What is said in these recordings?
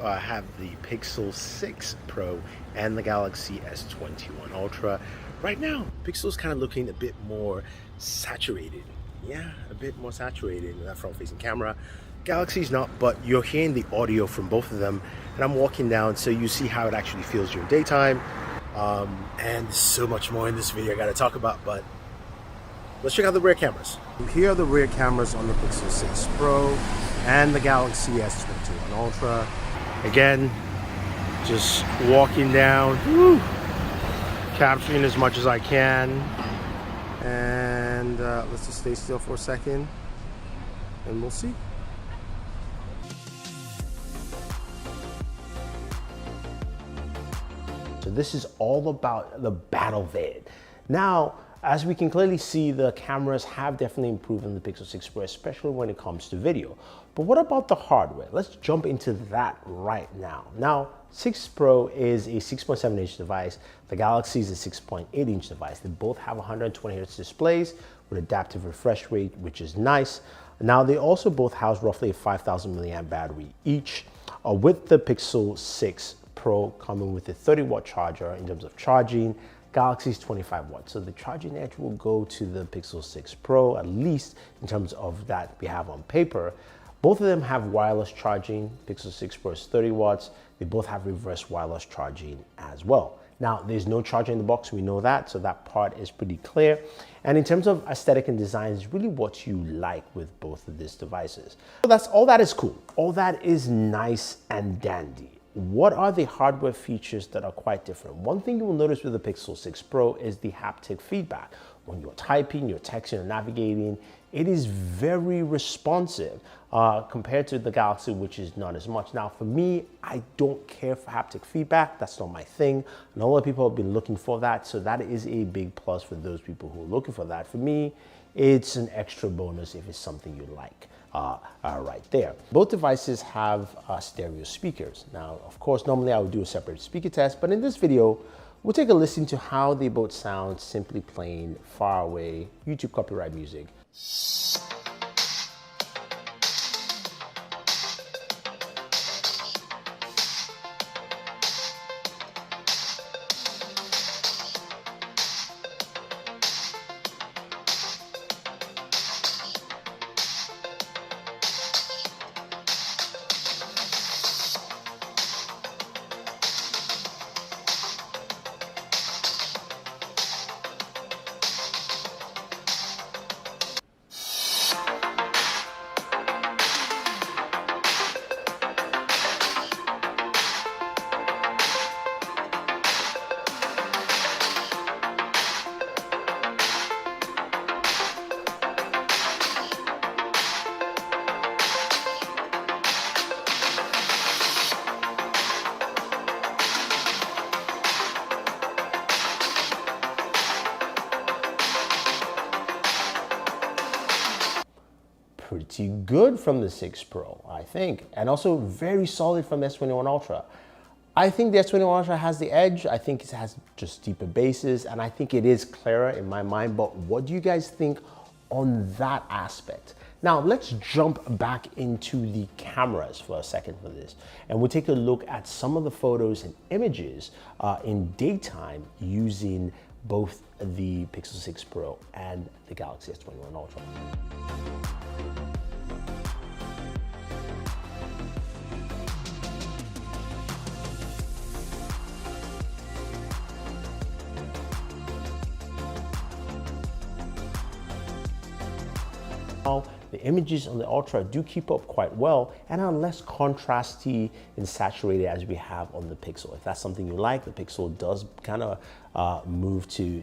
I have the Pixel 6 Pro and the Galaxy S21 Ultra. Right now, Pixel's kind of looking a bit more saturated. Yeah, a bit more saturated with that front-facing camera. Galaxy's not, but you're hearing the audio from both of them. And I'm walking down, so you see how it actually feels during daytime. And there's so much more in this video I gotta talk about, but let's check out the rear cameras. Here are the rear cameras on the Pixel 6 Pro and the Galaxy S21 Ultra. Again, just walking down, capturing as much as I can. And let's just stay still for a second and we'll see. So this is all about the battle vid. Now, as we can clearly see, the cameras have definitely improved on the Pixel 6 Pro, especially when it comes to video. But what about the hardware? Let's jump into that right now. Now, 6 Pro is a 6.7-inch device. The Galaxy is a 6.8-inch device. They both have 120Hz displays with adaptive refresh rate, which is nice. Now, they also both house roughly a 5,000 milliamp battery each, with the Pixel 6 Pro coming with a 30-watt charger in terms of charging. Galaxy's 25 watts. So the charging edge will go to the Pixel 6 Pro, at least in terms of that we have on paper. Both of them have wireless charging. Pixel 6 Pro is 30 watts. They both have reverse wireless charging as well. Now, there's no charger in the box, we know that, so that part is pretty clear. And in terms of aesthetic and design, it's really what you like with both of these devices. So that's all that is cool. All that is nice and dandy. What are the hardware features that are quite different? One thing you will notice with the Pixel 6 Pro is the haptic feedback. When you're typing, you're texting, or navigating, it is very responsive compared to the Galaxy, which is not as much. Now, for me, I don't care for haptic feedback. That's not my thing. And a lot of people have been looking for that, so that is a big plus for those people who are looking for that. For me, it's an extra bonus if it's something you like. Right there. Both devices have stereo speakers. Now, of course, normally I would do a separate speaker test, but in this video, we'll take a listen to how they both sound simply playing far away YouTube copyright music. Pretty good from the 6 Pro, I think, and also very solid from the S21 Ultra. I think the S21 Ultra has the edge. I think it has just deeper basses, and I think it is clearer in my mind, but what do you guys think on that aspect? Now, let's jump back into the cameras for a second for this, and we'll take a look at some of the photos and images in daytime using both the Pixel 6 Pro and the Galaxy S21 Ultra. The images on the Ultra do keep up quite well and are less contrasty and saturated as we have on the Pixel. If that's something you like, the Pixel does kind of move to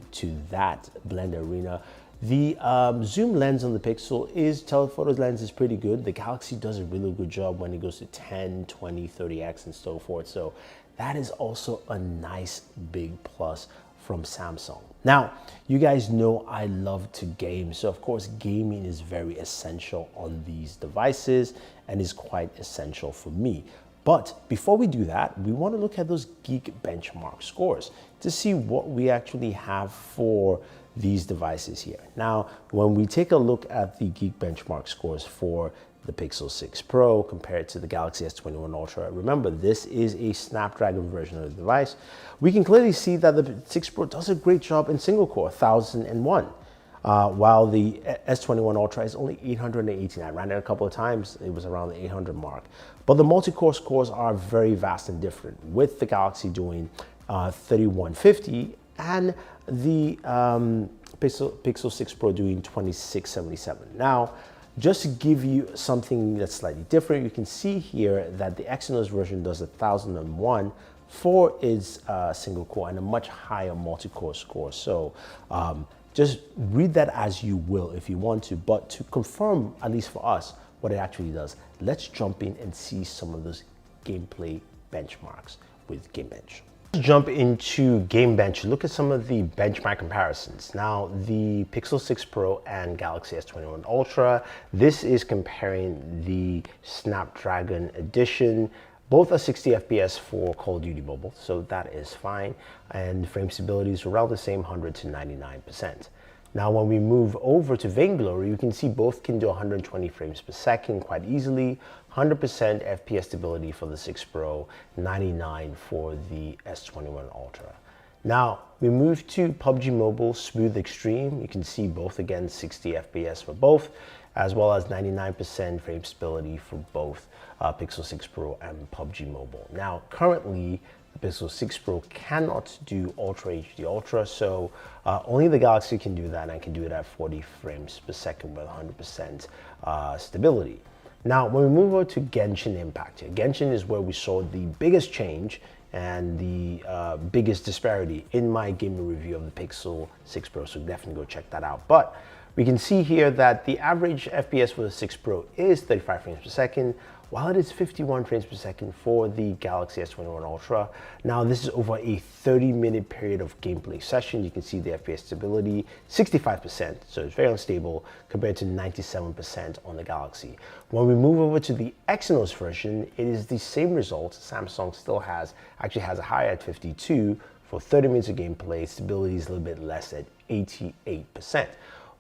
that blend arena. The zoom lens on the Pixel telephoto lens is pretty good. The Galaxy does a really good job when it goes to 10, 20, 30x and so forth. So that is also a nice big plus from Samsung. Now, you guys know I love to game, so of course gaming is very essential on these devices and is quite essential for me. But before we do that, we want to look at those Geek benchmark scores to see what we actually have for these devices here. Now, when we take a look at the Geek benchmark scores for the Pixel 6 Pro compared to the Galaxy S21 Ultra. Remember, this is a Snapdragon version of the device. We can clearly see that the 6 Pro does a great job in single core, 1001. While the S21 Ultra is only 818. I ran it a couple of times, it was around the 800 mark. But the multi-core scores are very vast and different, with the Galaxy doing 3150 and the Pixel 6 Pro doing 2677. Now, just to give you something that's slightly different, you can see here that the Exynos version does 1001 for its single core and a much higher multi-core score. So just read that as you will if you want to, but to confirm, at least for us, what it actually does, let's jump in and see some of those gameplay benchmarks with Gamebench. Let's jump into Gamebench, look at some of the benchmark comparisons. Now, the Pixel 6 Pro and Galaxy S21 Ultra, this is comparing the Snapdragon edition. Both are 60 FPS for Call of Duty Mobile, so that is fine. And frame stability is around the same, 100 to 99%. Now, when we move over to Vainglory, you can see both can do 120 frames per second quite easily, 100% FPS stability for the 6 Pro, 99 for the S21 Ultra. Now, we move to PUBG Mobile Smooth Extreme. You can see both again, 60 FPS for both, as well as 99% frame stability for both Pixel 6 Pro and PUBG Mobile. Now, currently, the Pixel 6 Pro cannot do Ultra HD Ultra, so only the Galaxy can do that, and can do it at 40 frames per second with 100% stability. Now, when we move over to Genshin Impact here, Genshin is where we saw the biggest change and the biggest disparity in my gaming review of the Pixel 6 Pro, so definitely go check that out. But we can see here that the average FPS for the 6 Pro is 35 frames per second, while it is 51 frames per second for the Galaxy S21 Ultra. Now, this is over a 30-minute period of gameplay session. You can see the FPS stability, 65%, so it's very unstable compared to 97% on the Galaxy. When we move over to the Exynos version, it is the same result. Samsung still actually has a higher at 52 for 30 minutes of gameplay. Stability is a little bit less at 88%.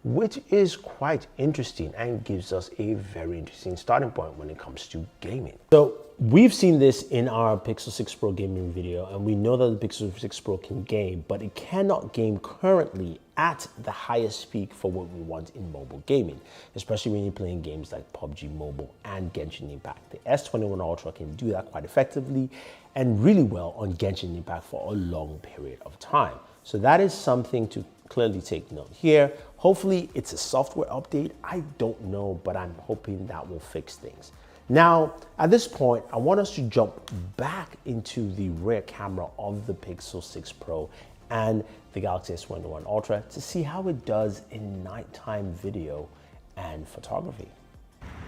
Which is quite interesting and gives us a very interesting starting point when it comes to gaming. So we've seen this in our Pixel 6 Pro gaming video, and we know that the Pixel 6 Pro can game, but it cannot game currently at the highest peak for what we want in mobile gaming, especially when you're playing games like PUBG Mobile and Genshin Impact. The S21 Ultra can do that quite effectively and really well on Genshin Impact for a long period of time. So that is something to clearly take note here. Hopefully it's a software update. I don't know, but I'm hoping that will fix things. Now, at this point, I want us to jump back into the rear camera of the Pixel 6 Pro and the Galaxy S21 Ultra to see how it does in nighttime video and photography.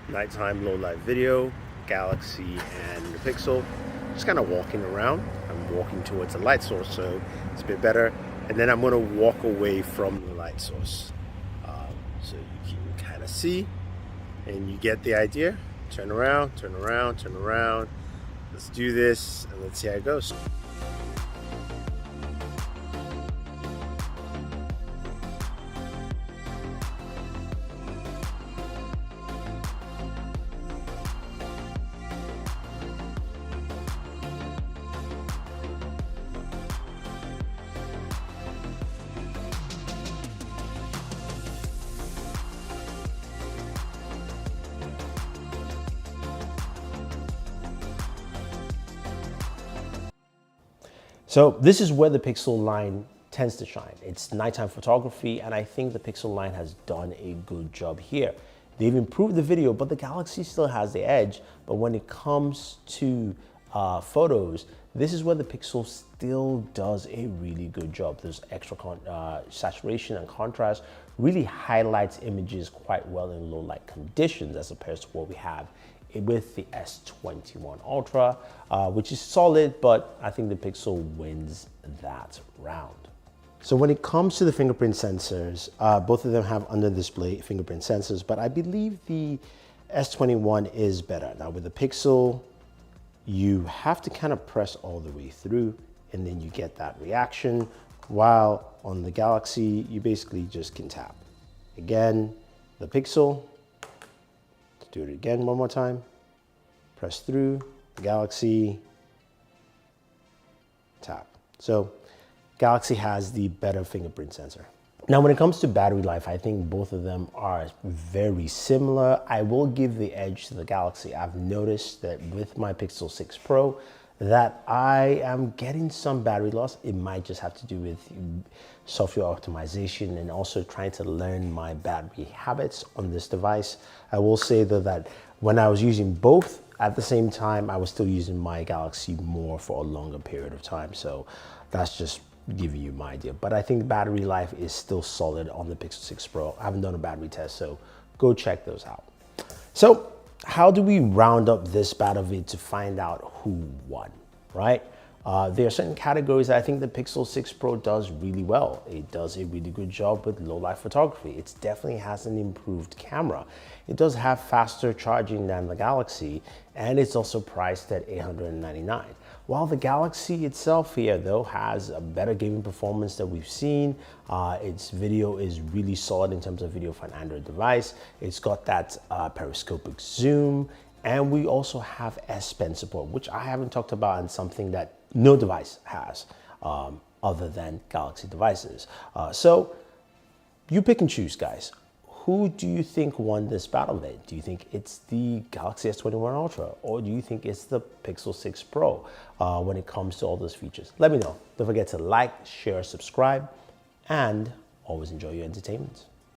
Nighttime low light video, Galaxy and the Pixel. Just kind of walking around. I'm walking towards the light source, so it's a bit better. And then I'm going to walk away from the light source. So you can kind of see and you get the idea. Turn around, turn around, turn around. Let's do this and let's see how it goes. So this is where the Pixel line tends to shine. It's nighttime photography, and I think the Pixel line has done a good job here. They've improved the video, but the Galaxy still has the edge. But when it comes to photos, this is where the Pixel still does a really good job. There's extra saturation and contrast, really highlights images quite well in low light conditions as opposed to what we have with the S21 Ultra, which is solid, but I think the Pixel wins that round. So when it comes to the fingerprint sensors, both of them have under display fingerprint sensors, but I believe the S21 is better. Now with the Pixel, you have to kind of press all the way through and then you get that reaction, while on the Galaxy, you basically just can tap. Again, the Pixel, Do it again one more time. Press through, Galaxy, tap. So Galaxy has the better fingerprint sensor. Now, when it comes to battery life, I think both of them are very similar. I will give the edge to the Galaxy. I've noticed that with my Pixel 6 Pro that I am getting some battery loss. It might just have to do with software optimization and also trying to learn my battery habits on this device. I will say though that when I was using both at the same time, I was still using my Galaxy more for a longer period of time. So that's just giving you my idea. But I think the battery life is still solid on the Pixel 6 Pro. I haven't done a battery test, so go check those out. So how do we round up this battle vid to find out who won, right? There are certain categories that I think the Pixel 6 Pro does really well. It does a really good job with low light photography. It definitely has an improved camera. It does have faster charging than the Galaxy, and it's also priced at $899. While the Galaxy itself here though has a better gaming performance that we've seen, its video is really solid in terms of video for an Android device. It's got that periscopic zoom, and we also have S Pen support, which I haven't talked about, and something that no device has other than Galaxy devices. So you pick and choose, guys. Who do you think won this battle vid? Do you think it's the Galaxy S21 Ultra, or do you think it's the Pixel 6 Pro when it comes to all those features? Let me know. Don't forget to like, share, subscribe, and always enjoy your entertainment.